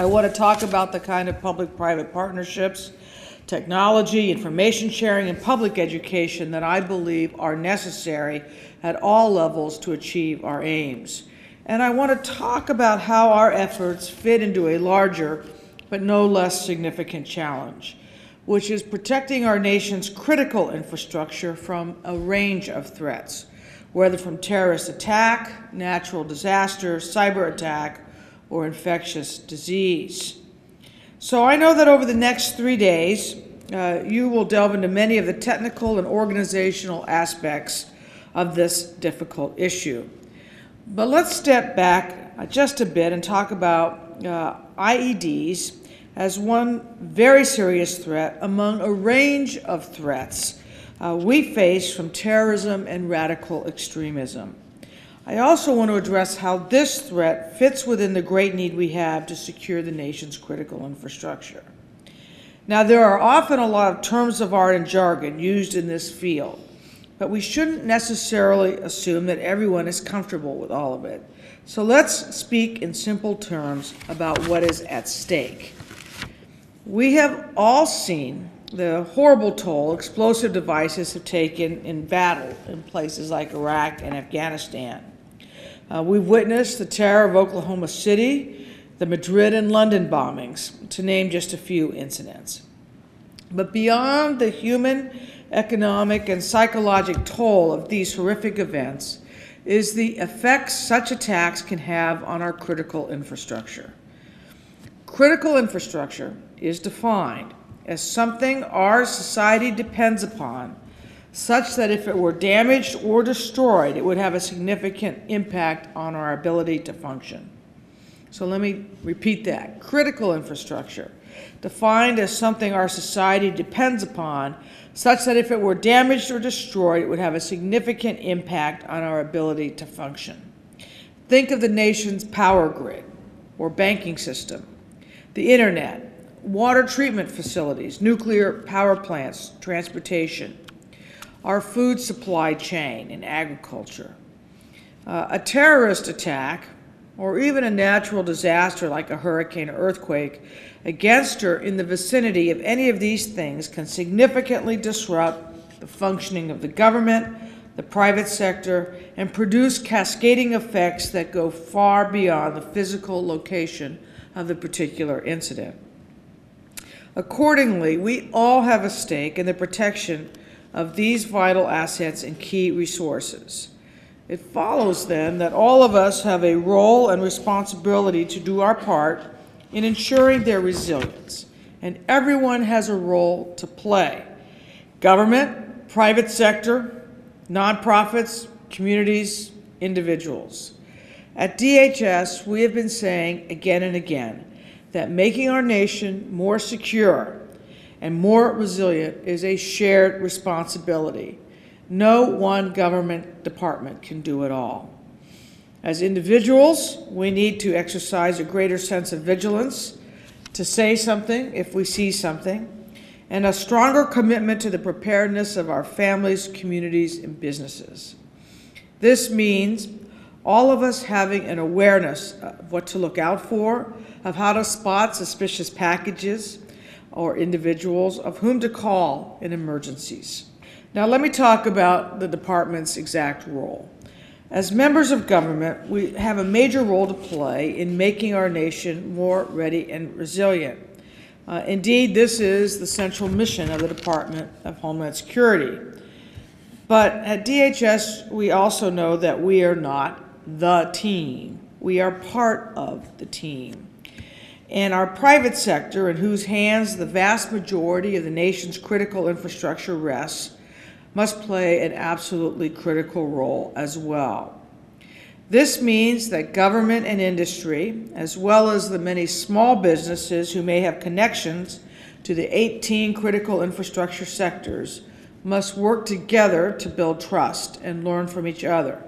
I want to talk about the kind of public-private partnerships, technology, information sharing, and public education that I believe are necessary at all levels to achieve our aims. And I want to talk about how our efforts fit into a larger but no less significant challenge, which is protecting our nation's critical infrastructure from a range of threats, whether from terrorist attack, natural disaster, cyber attack, or infectious disease. So I know that over the next 3 days, you will delve into many of the technical and organizational aspects of this difficult issue. But let's step back just a bit and talk about IEDs as one very serious threat among a range of threats we face from terrorism and radical extremism. I also want to address how this threat fits within the great need we have to secure the nation's critical infrastructure. Now, there are often a lot of terms of art and jargon used in this field, but we shouldn't necessarily assume that everyone is comfortable with all of it. So let's speak in simple terms about what is at stake. We have all seen the horrible toll explosive devices have taken in battle in places like Iraq and Afghanistan. We've witnessed the terror of Oklahoma City, the Madrid and London bombings, to name just a few incidents. But beyond the human, economic, and psychological toll of these horrific events is the effects such attacks can have on our critical infrastructure. Critical infrastructure is defined as something our society depends upon, such that if it were damaged or destroyed, it would have a significant impact on our ability to function. So let me repeat that. Critical infrastructure, defined as something our society depends upon, such that if it were damaged or destroyed, it would have a significant impact on our ability to function. Think of the nation's power grid or banking system, the internet, water treatment facilities, nuclear power plants, transportation, our food supply chain and agriculture. A terrorist attack, or even a natural disaster like a hurricane or earthquake, against or in the vicinity of any of these things can significantly disrupt the functioning of the government, the private sector, and produce cascading effects that go far beyond the physical location of the particular incident. Accordingly, we all have a stake in the protection of these vital assets and key resources. It follows then that all of us have a role and responsibility to do our part in ensuring their resilience, and everyone has a role to play. Government, private sector, nonprofits, communities, individuals. At DHS, we have been saying again and again that making our nation more secure and more resilient is a shared responsibility. No one government department can do it all. As individuals, we need to exercise a greater sense of vigilance, to say something if we see something, and a stronger commitment to the preparedness of our families, communities, and businesses. This means all of us having an awareness of what to look out for, of how to spot suspicious packages or individuals, of whom to call in emergencies. Now let me talk about the department's exact role. As members of government, we have a major role to play in making our nation more ready and resilient. Indeed, this is the central mission of the Department of Homeland Security. But at DHS, we also know that we are not the team. We are part of the team. And our private sector, in whose hands the vast majority of the nation's critical infrastructure rests, must play an absolutely critical role as well. This means that government and industry, as well as the many small businesses who may have connections to the 18 critical infrastructure sectors, must work together to build trust and learn from each other.